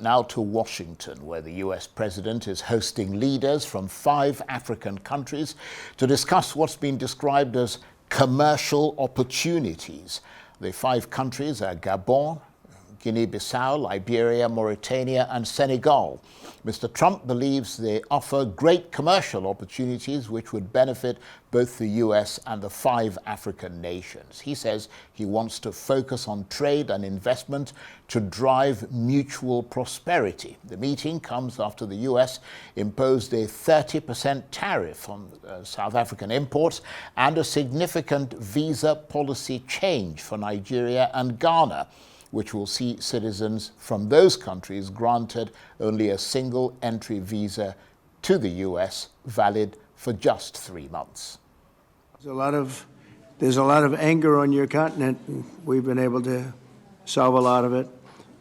now to Washington, where the US president is hosting leaders from 5 African countries to discuss what's been described as commercial opportunities. The 5 countries are Gabon, Guinea-Bissau, Liberia, Mauritania, and Senegal. Mr. Trump believes they offer great commercial opportunities which would benefit both the US and the 5 African nations. He says he wants to focus on trade and investment to drive mutual prosperity. The meeting comes after the US imposed a 30% tariff on South African imports and a significant visa policy change for Nigeria and Ghana, which will see citizens from those countries granted only a single entry visa to the US, valid for just 3 months. There's a lot of anger on your continent, and we've been able to solve a lot of it.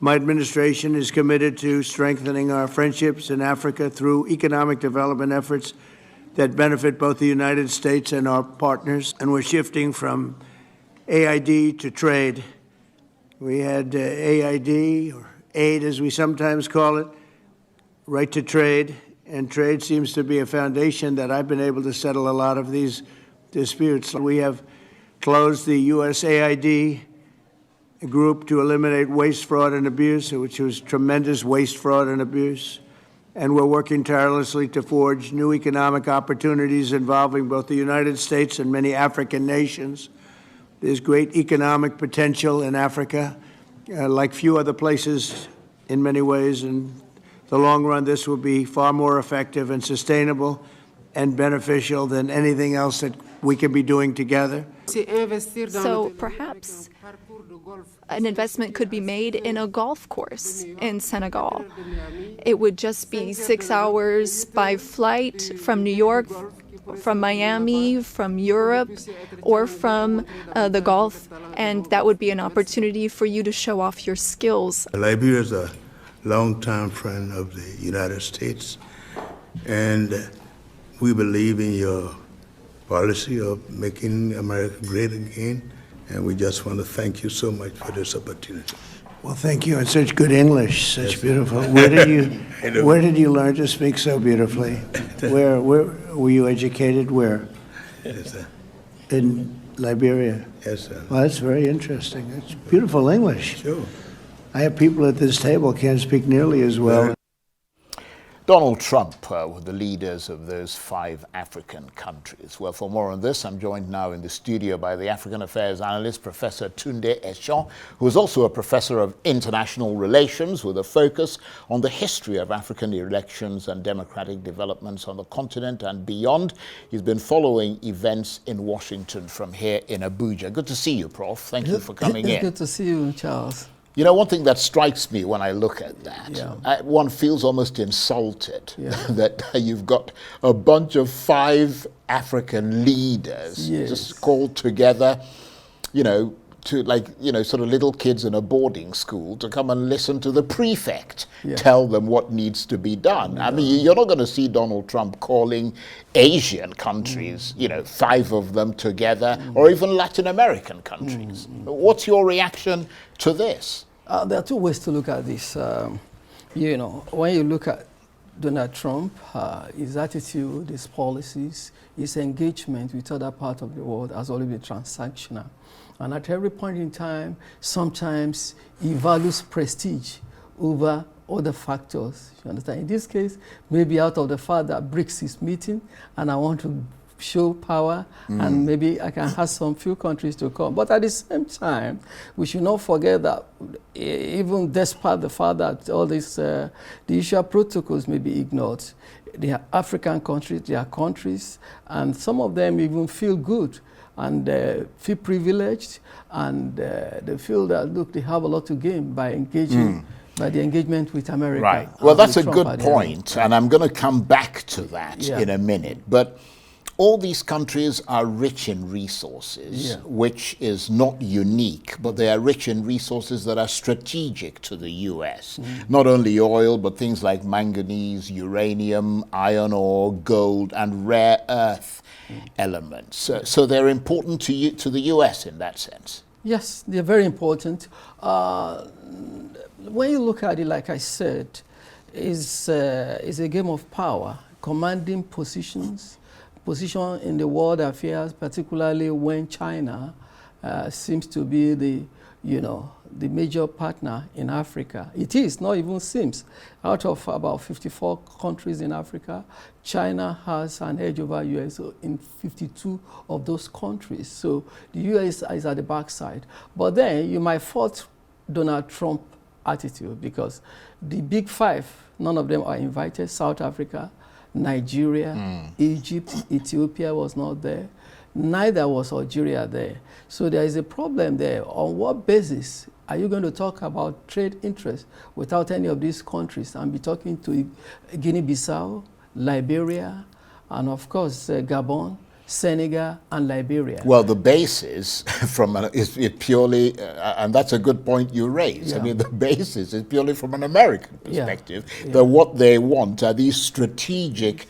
My administration is committed to strengthening our friendships in Africa through economic development efforts that benefit both the United States and our partners, and we're shifting from AID to trade. We had AID, or aid as we sometimes call it, right to trade, and trade seems to be a foundation that I've been able to settle a lot of these disputes. We have closed the USAID group to eliminate waste, fraud, and abuse, which was tremendous waste, fraud, and abuse. And we're working tirelessly to forge new economic opportunities involving both the United States and many African nations. There's great economic potential in Africa, like few other places in many ways. In the long run, this will be far more effective and sustainable and beneficial than anything else that we can be doing together. So perhaps an investment could be made in a golf course in Senegal. It would just be 6 hours by flight from New York, from Miami, from Europe, or from the Gulf, and that would be an opportunity for you to show off your skills. Liberia is a longtime friend of the United States, and we believe in your policy of making America great again, and we just want to thank you so much for this opportunity. Well, thank you, and such good English, such beautiful. Where did you learn to speak so beautifully? Where were you educated? Where? Yes, sir. In Liberia. Yes, sir. Well, that's very interesting. It's beautiful English. Sure. I have people at this table can't speak nearly as well. Donald Trump with the leaders of those 5 African countries. Well, for more on this, I'm joined now in the studio by the African Affairs analyst, Professor Tunde Esan, who is also a professor of international relations with a focus on the history of African elections and democratic developments on the continent and beyond. He's been following events in Washington from here in Abuja. Good to see you, Prof. Thank you for coming in. Good to see you, Charles. You know, one thing that strikes me when I look at that, one feels almost insulted that you've got a bunch of 5 African leaders just called together, to sort of little kids in a boarding school to come and listen to the prefect tell them what needs to be done. I mean, you're not going to see Donald Trump calling Asian countries, 5 of them together, or even Latin American countries. What's your reaction to this? There are 2 ways to look at this. When you look at Donald Trump, his attitude, his policies, his engagement with other parts of the world has always been transactional. And at every point in time, sometimes he values prestige over other factors. You understand? In this case, maybe out of the fact that BRICS is meeting, and I want to show power, and maybe I can have some few countries to come. But at the same time, we should not forget that even despite the fact that all these, the usual protocols may be ignored, they are African countries, they are countries, and some of them even feel good and feel privileged, and they feel that, look, they have a lot to gain by engaging by the engagement with America. Right. Well, that's a good point, and I'm going to come back to that in a minute. But all these countries are rich in resources, which is not unique, but they are rich in resources that are strategic to the US. Not only oil, but things like manganese, uranium, iron ore, gold, and rare earth elements. So they're important to the US in that sense. Yes, they're very important. when you look at it, like I said, it's a game of power, commanding position in the world affairs, particularly when China seems to be the major partner in Africa. It is, not even seems. Out of about 54 countries in Africa, China has an edge over US in 52 of those countries. So the US is at the backside. But then you might fault Donald Trump attitude because the big five, none of them are invited. South Africa, Nigeria, Egypt, Ethiopia was not there. Neither was Algeria there. So there is a problem there. On what basis are you going to talk about trade interests without any of these countries and be talking to Guinea-Bissau, Liberia, and of course Gabon, Senegal, and Liberia? Well, the basis is purely, and that's a good point you raise. Yeah. I mean, the basis is purely from an American perspective. Yeah. That what they want are these strategic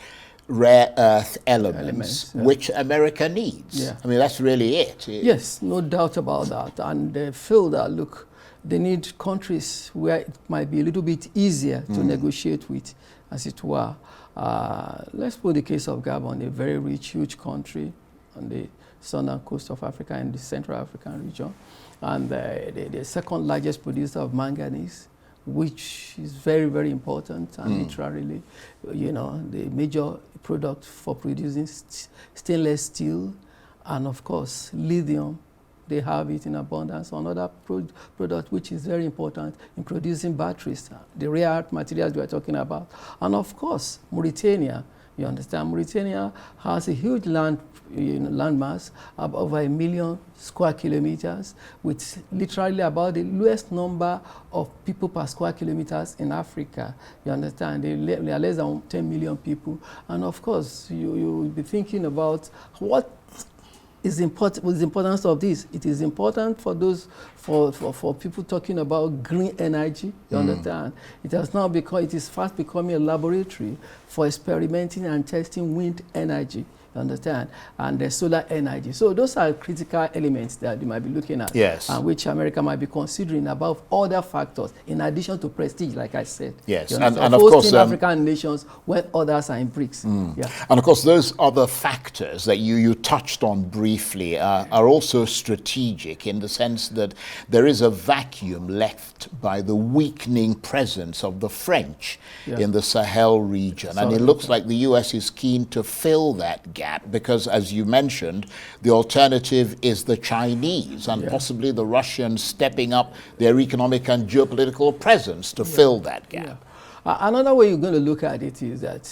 rare earth elements yeah. which America needs. Yeah. I mean, that's really it. Yes, no doubt about that. And they feel that, look, they need countries where it might be a little bit easier to negotiate with, as it were. Let's put the case of Gabon, a very rich, huge country on the southern coast of Africa and the Central African region, and the second largest producer of manganese, which is very, very important, and literally, the major product for producing stainless steel, and of course, lithium. They have it in abundance. Another product which is very important in producing batteries, the rare earth materials we are talking about. And of course, Mauritania. You understand, Mauritania has a huge landmass of over 1 million square kilometers, with literally about the lowest number of people per square kilometers in Africa. You understand, they are less than 10 million people. And of course, you will be thinking about what is important. What's the importance of this? It is important for those for people talking about green energy. You understand? It has now become, it is fast becoming a laboratory for experimenting and testing wind energy. You understand? And the solar energy. So those are critical elements that you might be looking at. Yes. And which America might be considering above other factors, in addition to prestige, like I said. Yes. And of course, African nations when others are in BRICS. Yeah. and of course, those other factors that you touched on briefly are also strategic in the sense that there is a vacuum left by the weakening presence of the French in the Sahel region. And it looks like the US is keen to fill that gap because, as you mentioned, the alternative is the Chinese and possibly the Russians stepping up their economic and geopolitical presence to fill that gap. Another way you're going to look at it is that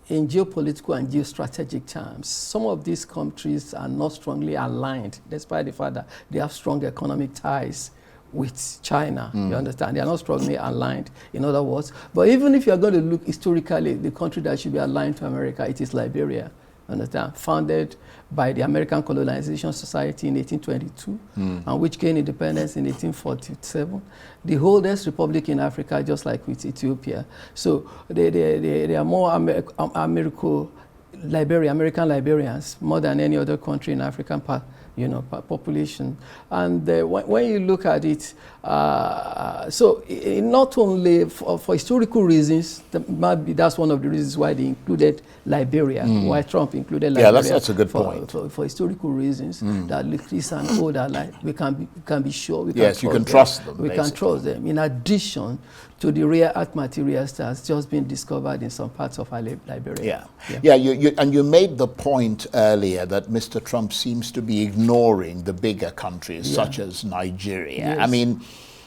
in geopolitical and geostrategic terms, some of these countries are not strongly aligned, despite the fact that they have strong economic ties with China. You understand? They are not strongly aligned, in other words. But even if you are going to look historically, the country that should be aligned to America, it is Liberia. Understand? Founded by the American Colonization Society in 1822, and which gained independence in 1847. The oldest republic in Africa, just like with Ethiopia. So they are more American Liberians, more than any other country in African population. And when you look at it, so not only for historical reasons, that's one of the reasons why they included Liberia, why Trump included Liberia. Yeah, that's a good point. For historical reasons, that this and older, like we can be sure. We Yes, you can trust them. We can trust them. In addition to the rare earth materials that has just been discovered in some parts of Liberia. You made the point earlier that Mr. Trump seems to be ignoring the bigger countries such as Nigeria. Yes. I mean,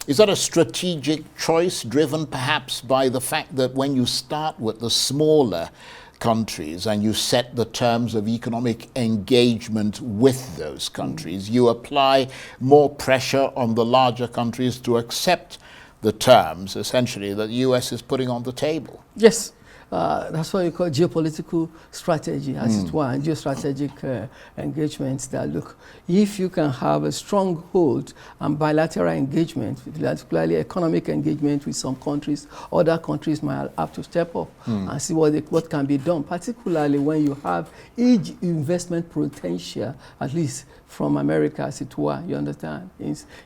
is that a strategic choice driven perhaps by the fact that when you start with the smaller countries and you set the terms of economic engagement with those countries, you apply more pressure on the larger countries to accept the terms, essentially, that the US is putting on the table? Yes. That's what you call geopolitical strategy, as it were, and geostrategic engagements that, look, if you can have a strong hold and bilateral engagement, particularly economic engagement with some countries, other countries might have to step up and see what can be done, particularly when you have huge investment potential, at least from America, as it were, you understand,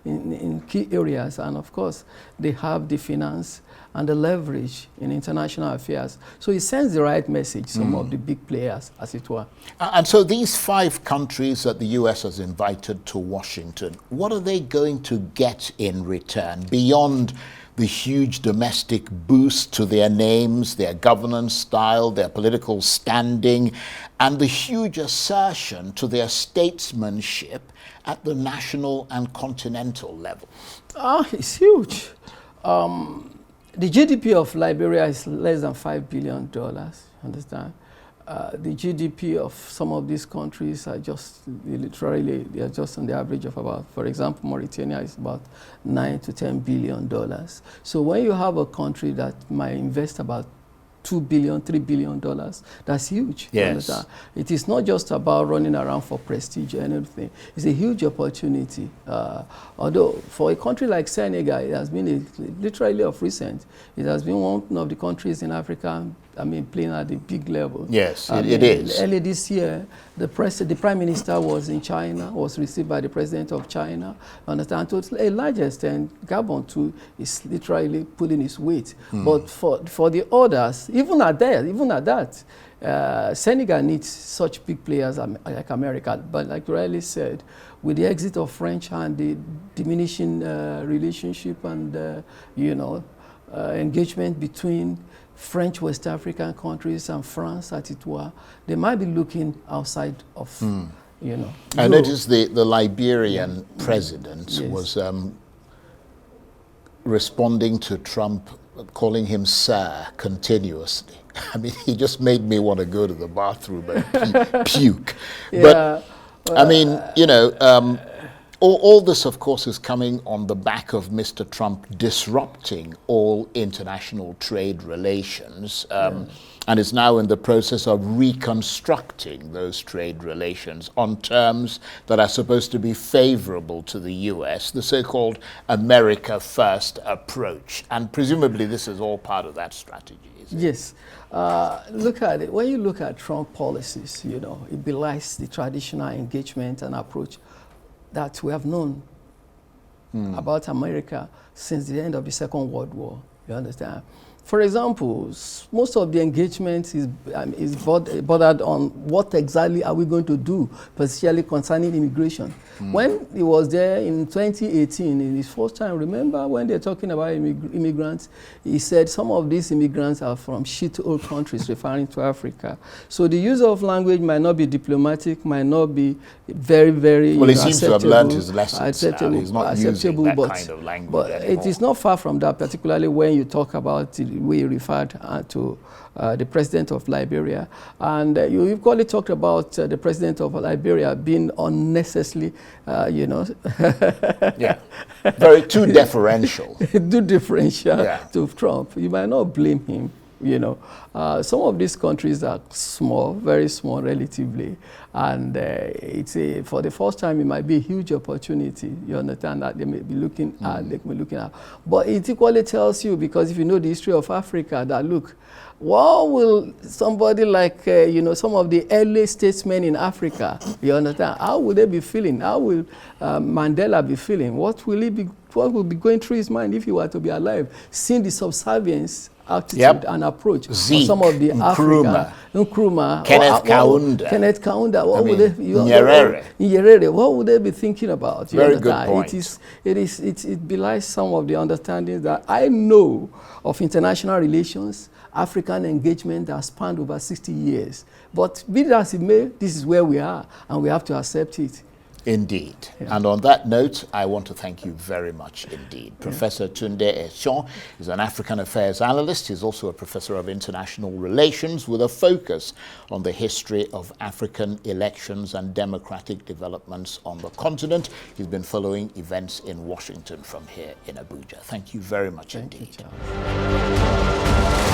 in key areas. And of course, they have the finance and the leverage in international affairs. So it sends the right message, some of the big players, as it were. And so these 5 countries that the US has invited to Washington, what are they going to get in return beyond the huge domestic boost to their names, their governance style, their political standing, and the huge assertion to their statesmanship at the national and continental level? It's huge. The GDP of Liberia is less than $5 billion, understand? The GDP of some of these countries are just literally, they are just on the average of about, for example, Mauritania is about $9 to $10 billion. So when you have a country that might invest about $2 billion, $3 billion, that's huge. Yes. It is not just about running around for prestige or anything. It's a huge opportunity. Although for a country like Senegal, it has been literally of recent, it has been one of the countries in Africa, playing at a big level. Yes, it is. Early this year, the Prime Minister was in China, was received by the President of China. Understand? To a large extent, Gabon too is literally pulling its weight. But for the others, even at that, Senegal needs such big players like America. But like you rightly said, with the exit of French and the diminishing relationship and engagement between French West African countries and France, as it were, they might be looking outside of, I noticed the Liberian president was responding to Trump, calling him sir continuously. He just made me want to go to the bathroom and puke. Yeah. But, all this, of course, is coming on the back of Mr. Trump disrupting all international trade relations and is now in the process of reconstructing those trade relations on terms that are supposed to be favorable to the US, the so-called America First approach. And presumably this is all part of that strategy. Yes. Look at it. When you look at Trump policies, it belies the traditional engagement and approach that we have known about America since the end of the Second World War, you understand? For example, most of the engagement is bothered on what exactly are we going to do, particularly concerning immigration. When he was there in 2018, in his first time, remember when they're talking about immigrants, he said some of these immigrants are from shithole countries, referring to Africa. So the use of language might not be diplomatic, might not be very, very well, he seems to have learned his lessons now. He's not using that kind of language but anymore. It is not far from that, particularly when you talk about the way you referred to the president of Liberia. And you equally talked about the president of Liberia being unnecessarily, yeah, very too deferential. Too differential to Trump. You might not blame him. Some of these countries are small, very small relatively, and for the first time it might be a huge opportunity. You understand that they may be looking at, but it equally tells you, because if you know the history of Africa, that look, what will somebody like some of the early statesmen in Africa, you understand, how will they be feeling? How will Mandela be feeling? What will be going through his mind if he were to be alive, seeing the subservience attitude and approach of some of the Nkrumah, Kenneth Kaunda, what would they be thinking about? Very good point. It belies some of the understandings that I know of international relations, African engagement that spanned over 60 years. But be that as it may, this is where we are, and we have to accept it. Indeed. Yeah. And on that note, I want to thank you very much indeed. Professor Tunde Esan is an African affairs analyst. He's also a professor of international relations with a focus on the history of African elections and democratic developments on the continent. He's been following events in Washington from here in Abuja. Thank you very much indeed. Thank you, Charles.